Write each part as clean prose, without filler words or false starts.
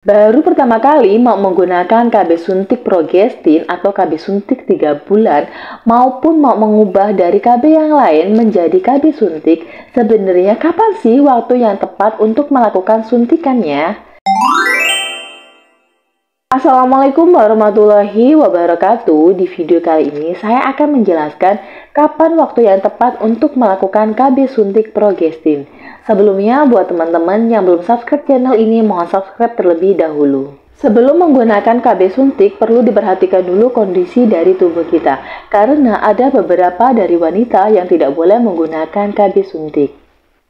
Baru pertama kali mau menggunakan KB suntik progestin atau KB suntik 3 bulan maupun mau mengubah dari KB yang lain menjadi KB suntik, sebenarnya kapan sih waktu yang tepat untuk melakukan suntikannya? Assalamualaikum warahmatullahi wabarakatuh. Di video kali ini saya akan menjelaskan kapan waktu yang tepat untuk melakukan KB suntik progestin. Sebelumnya, buat teman-teman yang belum subscribe channel ini, mohon subscribe terlebih dahulu. Sebelum menggunakan KB suntik, perlu diperhatikan dulu kondisi dari tubuh kita, karena ada beberapa dari wanita yang tidak boleh menggunakan KB suntik.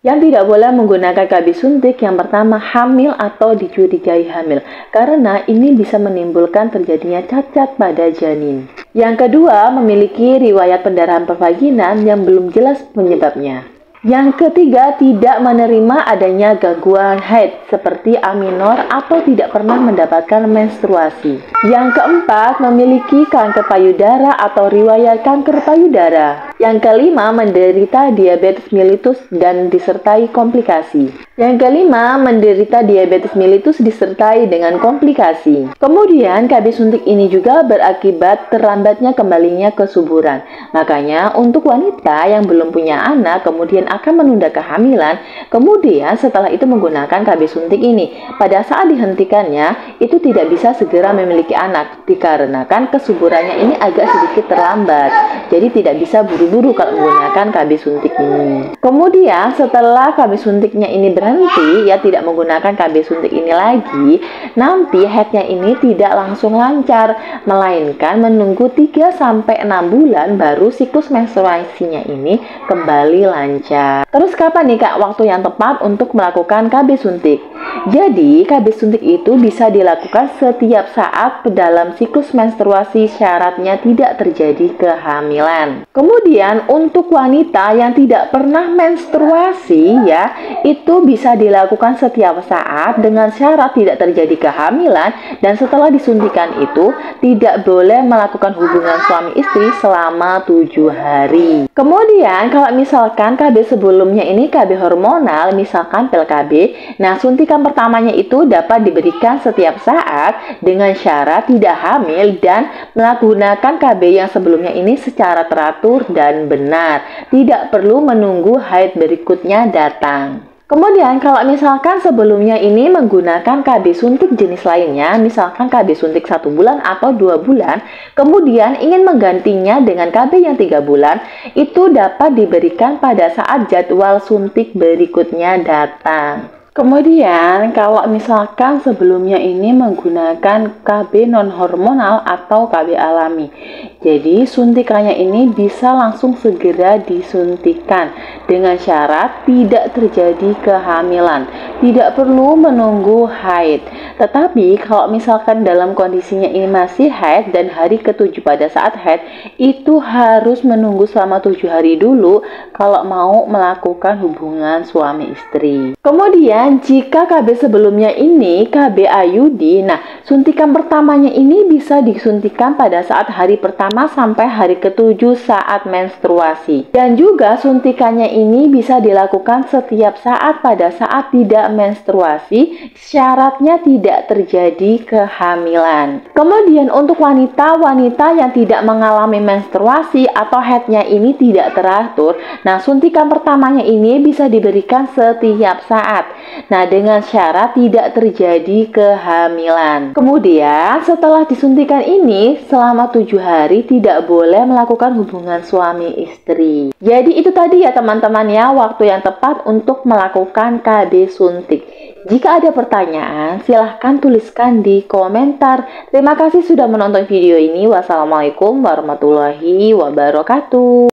Yang tidak boleh menggunakan KB suntik yang pertama, hamil atau dicurigai hamil, karena ini bisa menimbulkan terjadinya cacat pada janin. Yang kedua, memiliki riwayat pendarahan pervaginan yang belum jelas penyebabnya. Yang ketiga, tidak menerima adanya gangguan haid seperti aminor atau tidak pernah mendapatkan menstruasi. Yang keempat, memiliki kanker payudara atau riwayat kanker payudara. Yang kelima, menderita diabetes mellitus dan disertai komplikasi. Yang kelima, menderita diabetes mellitus disertai dengan komplikasi. Kemudian, KB suntik ini juga berakibat terlambatnya kembalinya kesuburan. Makanya, untuk wanita yang belum punya anak, kemudian akan menunda kehamilan, kemudian setelah itu menggunakan KB suntik ini. Pada saat dihentikannya, itu tidak bisa segera memiliki anak, dikarenakan kesuburannya ini agak sedikit terlambat. Jadi tidak bisa buru-buru kalau menggunakan KB suntik ini. Kemudian setelah KB suntiknya ini berhenti, ya tidak menggunakan KB suntik ini lagi, nanti headnya ini tidak langsung lancar, melainkan menunggu 3-6 bulan baru siklus menstruasinya ini kembali lancar. Terus kapan nih Kak waktu yang tepat untuk melakukan KB suntik? Jadi KB suntik itu bisa dilakukan setiap saat dalam siklus menstruasi, syaratnya tidak terjadi kehamilan. Kemudian untuk wanita yang tidak pernah menstruasi ya, itu bisa dilakukan setiap saat dengan syarat tidak terjadi kehamilan, dan setelah disuntikan itu tidak boleh melakukan hubungan suami istri selama 7 hari. Kemudian kalau misalkan KB sebelumnya ini KB hormonal, misalkan pil KB, nah suntikan pertamanya itu dapat diberikan setiap saat dengan syarat tidak hamil dan menggunakan KB yang sebelumnya ini secara teratur dan benar, tidak perlu menunggu haid berikutnya datang. Kemudian kalau misalkan sebelumnya ini menggunakan KB suntik jenis lainnya, misalkan KB suntik 1 bulan atau 2 bulan, kemudian ingin menggantinya dengan KB yang 3 bulan, itu dapat diberikan pada saat jadwal suntik berikutnya datang. Kemudian kalau misalkan sebelumnya ini menggunakan KB non-hormonal atau KB alami, jadi suntikannya ini bisa langsung segera disuntikan dengan syarat tidak terjadi kehamilan, tidak perlu menunggu haid. Tetapi kalau misalkan dalam kondisinya ini masih haid dan hari ke-7 pada saat haid, itu harus menunggu selama 7 hari dulu kalau mau melakukan hubungan suami istri. Kemudian jika KB sebelumnya ini KB IUD, nah suntikan pertamanya ini bisa disuntikan pada saat hari pertama sampai hari ke-7 saat menstruasi. Dan juga suntikannya ini bisa dilakukan setiap saat pada saat tidak menstruasi, syaratnya tidak terjadi kehamilan. Kemudian untuk wanita-wanita yang tidak mengalami menstruasi atau haidnya ini tidak teratur, nah suntikan pertamanya ini bisa diberikan setiap saat. Nah, dengan syarat tidak terjadi kehamilan. Kemudian setelah disuntikan ini selama 7 hari tidak boleh melakukan hubungan suami istri. Jadi itu tadi ya teman-teman ya, waktu yang tepat untuk melakukan KB suntik. Jika ada pertanyaan silahkan tuliskan di komentar. Terima kasih sudah menonton video ini. Wassalamualaikum warahmatullahi wabarakatuh.